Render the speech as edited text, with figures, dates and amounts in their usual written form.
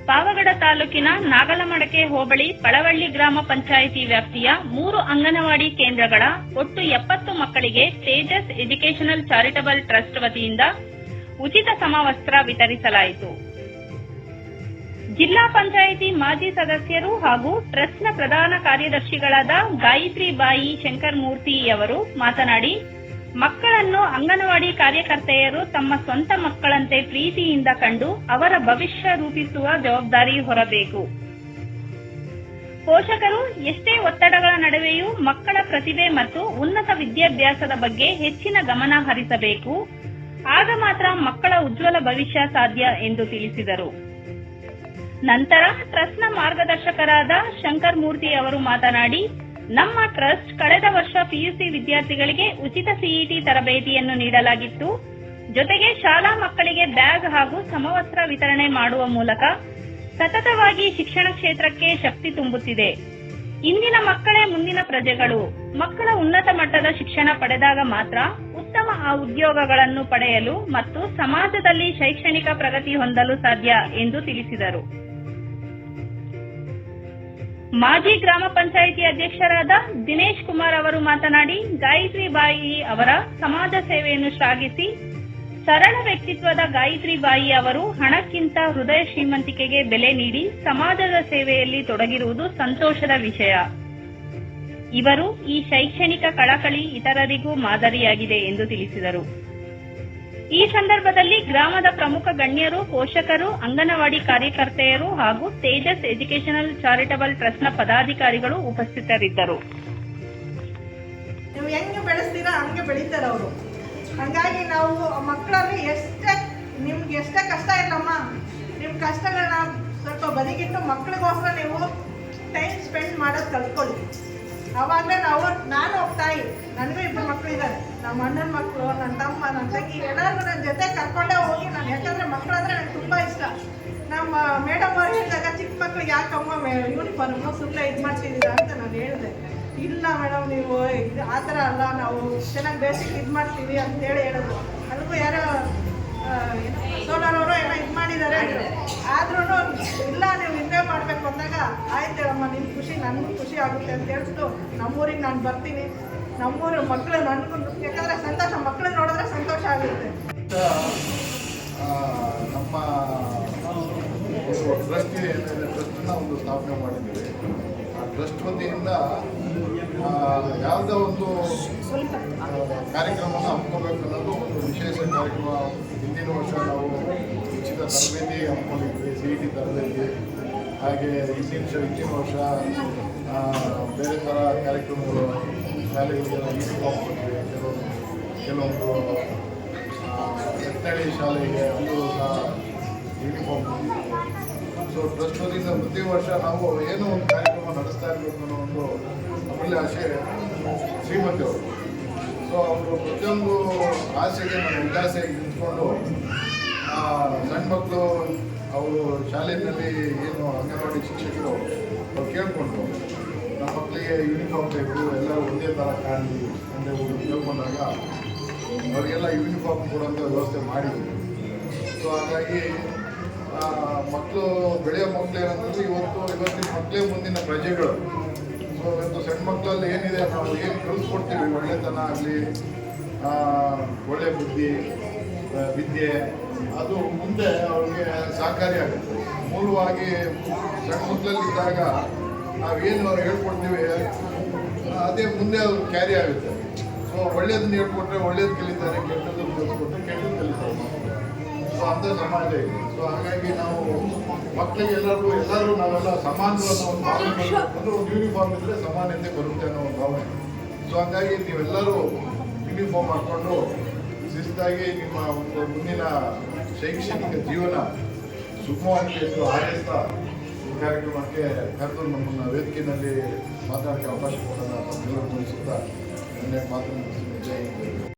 ಪಾವಗಡ ತಾಲೂಕಿನ ನಾಗಲಮಡಕೆ ಹೋಬಳಿ ಪಳವಳ್ಳಿ ಗ್ರಾಮ ಪಂಚಾಯಿತಿ ವ್ಯಾಪ್ತಿಯ 3 ಅಂಗನವಾಡಿ ಕೇಂದ್ರಗಳ ಒಟ್ಟು 70 ಮಕ್ಕಳಿಗೆ ತೇಜಸ್ ಎಜುಕೇಷನಲ್ ಚಾರಿಟಬಲ್ ಟ್ರಸ್ಟ್ ವತಿಯಿಂದ ಉಚಿತ ಸಮವಸ್ತ್ರ ವಿತರಿಸಲಾಯಿತು. ಜಿಲ್ಲಾ ಪಂಚಾಯಿತಿ ಮಾಜಿ ಸದಸ್ಯರು ಹಾಗೂ ಟ್ರಸ್ಟ್ನ ಪ್ರಧಾನ ಕಾರ್ಯದರ್ಶಿಗಳಾದ ಗಾಯತ್ರಿ ಬಾಯಿ ಶಂಕರಮೂರ್ತಿಯವರು ಮಾತನಾಡಿ, ಮಕ್ಕಳನ್ನು ಅಂಗನವಾಡಿ ಕಾರ್ಯಕರ್ತೆಯರು ತಮ್ಮ ಸ್ವಂತ ಮಕ್ಕಳಂತೆ ಪ್ರೀತಿಯಿಂದ ಕಂಡು ಅವರ ಭವಿಷ್ಯ ರೂಪಿಸುವ ಜವಾಬ್ದಾರಿ ಹೊರಬೇಕು. ಪೋಷಕರು ಎಷ್ಟೇ ಒತ್ತಡಗಳ ನಡುವೆಯೂ ಮಕ್ಕಳ ಪ್ರತಿಭೆ ಮತ್ತು ಉನ್ನತ ವಿದ್ಯಾಭ್ಯಾಸದ ಬಗ್ಗೆ ಹೆಚ್ಚಿನ ಗಮನ ಹರಿಸಬೇಕು. ಆಗ ಮಾತ್ರ ಮಕ್ಕಳ ಉಜ್ವಲ ಭವಿಷ್ಯ ಸಾಧ್ಯ ಎಂದು ತಿಳಿಸಿದರು. ನಂತರ ಟ್ರಸ್ಟ್ನ ಮಾರ್ಗದರ್ಶಕರಾದ ಶಂಕರಮೂರ್ತಿ ಅವರು ಮಾತನಾಡಿ, ನಮ್ಮ ಟ್ರಸ್ಟ್ ಕಳೆದ ವರ್ಷ ಪಿಯುಸಿ ವಿದ್ಯಾರ್ಥಿಗಳಿಗೆ ಉಚಿತ ಸಿಇಟಿ ತರಬೇತಿಯನ್ನು ನೀಡಲಾಗಿತ್ತು. ಜೊತೆಗೆ ಶಾಲಾ ಮಕ್ಕಳಿಗೆ ಬ್ಯಾಗ್ ಹಾಗೂ ಸಮವಸ್ತ್ರ ವಿತರಣೆ ಮಾಡುವ ಮೂಲಕ ಸತತವಾಗಿ ಶಿಕ್ಷಣ ಕ್ಷೇತ್ರಕ್ಕೆ ಶಕ್ತಿ ತುಂಬುತ್ತಿದೆ. ಇಂದಿನ ಮಕ್ಕಳೇ ಮುಂದಿನ ಪ್ರಜೆಗಳು. ಮಕ್ಕಳ ಉನ್ನತ ಮಟ್ಟದ ಶಿಕ್ಷಣ ಪಡೆದಾಗ ಮಾತ್ರ ಉತ್ತಮ ಉದ್ಯೋಗಗಳನ್ನು ಪಡೆಯಲು ಮತ್ತು ಸಮಾಜದಲ್ಲಿ ಶೈಕ್ಷಣಿಕ ಪ್ರಗತಿ ಹೊಂದಲು ಸಾಧ್ಯ ಎಂದು ತಿಳಿಸಿದರು. ಮಾಜಿ ಗ್ರಾಮ ಪಂಚಾಯಿತಿ ಅಧ್ಯಕ್ಷರಾದ ದಿನೇಶ್ ಕುಮಾರ್ ಅವರು ಮಾತನಾಡಿ, ಗಾಯತ್ರಿ ಬಾಯಿ ಅವರ ಸಮಾಜ ಸೇವೆಯನ್ನು ಶ್ಲಾಘಿಸಿ, ಸರಳ ವ್ಯಕ್ತಿತ್ವದ ಗಾಯತ್ರಿ ಬಾಯಿ ಅವರು ಹಣಕ್ಕಿಂತ ಹೃದಯ ಶ್ರೀಮಂತಿಕೆಗೆ ಬೆಲೆ ನೀಡಿ ಸಮಾಜದ ಸೇವೆಯಲ್ಲಿ ತೊಡಗಿರುವುದು ಸಂತೋಷದ ವಿಷಯ. ಇವರು ಈ ಶೈಕ್ಷಣಿಕ ಕಳಕಳಿ ಇತರರಿಗೂ ಮಾದರಿಯಾಗಿದೆ ಎಂದು ತಿಳಿಸಿದರು. ಈ ಸಂದರ್ಭದಲ್ಲಿ ಗ್ರಾಮದ ಪ್ರಮುಖ ಗಣ್ಯರು, ಪೋಷಕರು, ಅಂಗನವಾಡಿ ಕಾರ್ಯಕರ್ತೆಯರು ಹಾಗೂ ತೇಜಸ್ ಎಜುಕೇಷನಲ್ ಚಾರಿಟಬಲ್ ಟ್ರಸ್ಟ್ನ ಪದಾಧಿಕಾರಿಗಳು ಉಪಸ್ಥಿತರಿದ್ದರು. ನೀವು ಹೆಂಗೆ ಬೆಳೆಸ್ತೀರಾ ಹಂಗೆ ಬೆಳೀತಾರೆ ಅವರು. ಹಾಗಾಗಿ ನಾವು ಮಕ್ಕಳಲ್ಲಿ ನಿಮ್ಗೆ ಎಷ್ಟೇ ಕಷ್ಟ ಇಲ್ಲಮ್ಮ, ನಿಮ್ಮ ಕಷ್ಟಗಳನ್ನ ಸ್ವಲ್ಪ ಬದಿಗಿಟ್ಟು ಮಕ್ಕಳಿಗೋಸ್ಕರ ನೀವು ಟೈಮ್ ಸ್ಪೆಂಡ್ ಮಾಡೋದು ಕಲ್ತ್ಕೊಳ್ಳಿ. ಆವಾಗಲೇ ನಾನು ಒಬ್ಬ ತಾಯಿ, ನನಗೂ 2 ಮಕ್ಕಳಿದ್ದಾರೆ. ನಮ್ಮ ಅಣ್ಣನ ಮಕ್ಕಳು, ನನ್ನ ತಮ್ಮ, ನನ್ನ ತಂಗಿ ಎಲ್ಲರಿಗೂ ನನ್ನ ಜೊತೆ ಕರ್ಕೊಂಡೇ ಹೋಗಿ ನಾನು, ಯಾಕಂದರೆ ಮಕ್ಕಳಂದರೆ ನನಗೆ ತುಂಬ ಇಷ್ಟ. ನಮ್ಮ ಮೇಡಮ್ ಅವ್ರು ಹೇಳಿದಾಗ ಚಿಕ್ಕ ಮಕ್ಳಿಗೆ ಯಾಕಮ್ಮ ಯೂನಿಫಾರ್ಮು ಸುಮ್ಮನೆ ಇದು ಮಾಡ್ತಿದ್ದೀರಾ ಅಂತ ನಾನು ಹೇಳಿದೆ. ಇಲ್ಲ ಮೇಡಮ್, ನೀವು ಇದು ಆ ಥರ ಅಲ್ಲ, ನಾವು ಚೆನ್ನಾಗಿ ಬೇಸಿಕ್ ಇದು ಮಾಡ್ತೀವಿ ಅಂತೇಳಿ ಹೇಳಿದ್ರು. ಅದಕ್ಕೂ ಯಾರೋ ಸೋಲಾರವರು ಏನೋ ಇದು ಮಾಡಿದ್ದಾರೆ. ಆದ್ರೂ ಇಲ್ಲ, ನೀವು ಹಿಂದೆ ಮಾಡಬೇಕು ಅಂದಾಗ ಆಯ್ತು ಹೇಳಮ್ಮ, ನಿಮ್ಮ ಖುಷಿ ನನಗೂ ಖುಷಿ ಆಗುತ್ತೆ ಅಂತ ಹೇಳ್ಬಿಟ್ಟು ನಮ್ಮೂರಿಗೆ ನಾನು ಬರ್ತೀನಿ. ನಮ್ಮೂರು ಮಕ್ಕಳು ನನಗೂ, ಯಾಕಂದರೆ ಸಂತೋಷ, ಮಕ್ಕಳು ನೋಡಿದ್ರೆ ಸಂತೋಷ ಆಗುತ್ತೆ. ನಮ್ಮ ಟ್ರಸ್ಟನ್ನ ಒಂದು ಸ್ಥಾಪನೆ ಮಾಡಿದ್ದೀವಿ. ಆ ಟ್ರಸ್ಟ್ ವತಿಯಿಂದ ಯಾವುದೋ ಒಂದು ಕಾರ್ಯಕ್ರಮವನ್ನು ಹಮ್ಮಿಕೋಬೇಕು ಅನ್ನೋದು ಒಂದು ವಿಶೇಷ ಕಾರ್ಯಕ್ರಮ. ಹಿಂದಿನ ವರ್ಷ ನಾವು ಉಚಿತ ತರಬೇತಿ ಹಮ್ಮಿಕೊಂಡಿದ್ವಿ, ಸಿಇಟಿ ತರಬೇತಿ. ಹಾಗೆ ಹಿಂದಿನ ವರ್ಷ ಬೇರೆ ಥರ ಕಾರ್ಯಕ್ರಮಗಳು, ಶಾಲೆಗಳಿಗೆ ಯೂನಿಫಾರ್ಮ್ ಕೊಟ್ಟಿವಿ. ಕೆಲವೊಂದು ಎತ್ತಳಿ ಶಾಲೆಗೆ ಒಂದು ಸಹ ಯೂನಿಫಾರ್ಮ್ ಕೊಟ್ಟಿದ್ದೀವಿ. ಸೊ ಟ್ರಸ್ಟ್ ವತಿಯಿಂದ ಪ್ರತಿ ವರ್ಷ ನಾವು ಏನೋ ಒಂದು ಕಾರ್ಯಕ್ರಮ ನಡೆಸ್ತಾ ಇರಬೇಕು ಅನ್ನೋ ಒಂದು ನಮ್ಮಲ್ಲಿ ಆಸೆ ಶ್ರೀಮತಿಯವರು. ಸೊ ಅವರು ಪ್ರತಿಯೊಂದು ಆಸೆಗೆ ನಮ್ಮ ವಿಕಾಸೆಗೆ ನಿಂತ್ಕೊಂಡು ಸಣ್ಣ ಮಕ್ಕಳು ಅವರು ಶಾಲೆಯಲ್ಲಿ ಏನು ಅಂಗನವಾಡಿ ಶಿಕ್ಷಕರು ಅವ್ರು ಕೇಳಿಕೊಂಡು ನಮ್ಮ ಮಕ್ಕಳಿಗೆ ಯೂನಿಫಾರ್ಮ್ ಬೇಕು, ಎಲ್ಲರೂ ಒಂದೇ ಥರ ಕಾಣಲಿ ಅಂತ ಕೇಳ್ಕೊಂಡಾಗ ಅವರಿಗೆಲ್ಲ ಯೂನಿಫಾರ್ಮ್ ಕೊಡುವಂಥ ವ್ಯವಸ್ಥೆ ಮಾಡಿದ್ವಿ. ಸೊ ಹಾಗಾಗಿ ಮಕ್ಕಳು ಬೆಳೆಯೋ ಮಕ್ಕಳು ಏನಂತಂದರೆ ಇವತ್ತಿನ ಮಕ್ಕಳೇ ಮುಂದಿನ ಪ್ರಜೆಗಳು. ಸೊ ಇವತ್ತು ಸಣ್ಣ ಮಕ್ಕಳಲ್ಲಿ ಏನಿದೆ, ನಾವು ಏನು ಕಲಿಸ್ಕೊಡ್ತೀವಿ, ಒಳ್ಳೆತನ ಆಗಲಿ, ಒಳ್ಳೆಯ ಬುದ್ಧಿ, ವಿದ್ಯೆ, ಅದು ಮುಂದೆ ಅವ್ರಿಗೆ ಸಹಕಾರಿಯಾಗುತ್ತೆ. ಮೂಲವಾಗಿ ಸಣ್ಣ ಮಕ್ಕಳಲ್ಲಿದ್ದಾಗ ನಾವೇನು ಹೇಳ್ಕೊಡ್ತೀವಿ ಅದೇ ಮುಂದೆ ಅವ್ರು ಕ್ಯಾರಿ ಆಗುತ್ತೆ. ಸೊ ಒಳ್ಳೇದನ್ನ ಹೇಳ್ಕೊಟ್ರೆ ಒಳ್ಳೇದು ಕಲಿತಾರೆ, ಕೆಟ್ಟದನ್ನು ಕಲಿಸ್ಕೊಟ್ರೆ ಕೆಟ್ಟದ್ದು ಕಲಿತಾರೆ. ಸೊ ಅಂಥ ಸಮಾಜ ಇದೆ. ಸೊ ಹಾಗಾಗಿ ನಾವು ಮಕ್ಕಳಿಗೆ ಎಲ್ಲರೂ ನಾವೆಲ್ಲ ಸಮಾನವನ್ನು ಒಂದು ಭಾವನೆ ಬರಬೇಕಂದ್ರೆ ಒಂದು ಯೂನಿಫಾರ್ಮ್ ಇದ್ದರೆ ಸಮಾನತೆ ಬರುತ್ತೆ ಅನ್ನೋ ಒಂದು ಭಾವನೆ. ಸೊ ಹಾಗಾಗಿ ನೀವೆಲ್ಲರೂ ಯೂನಿಫಾರ್ಮ್ ಹಾಕ್ಕೊಂಡು ಶಿಸ್ತಾಗಿ ನಿಮ್ಮ ಒಂದು ಮುಂದಿನ ಶೈಕ್ಷಣಿಕ ಜೀವನ ಸುಗಮವಾಗಿ ಎಂದು ಹಾರೈಸ್ತಾ ಈ ಕಾರ್ಯಕ್ರಮಕ್ಕೆ ಕರೆದು ನಮ್ಮನ್ನು ವೇದಿಕೆಯಲ್ಲಿ ಮಾತಾಡೋಕ್ಕೆ ಅವಕಾಶ ಕೊಡೋಣ. ಒಂದೇ ಮಾತು ಮುಗಿಸ್ತೀನಿ. ಜೈ ಹಿಂದ್.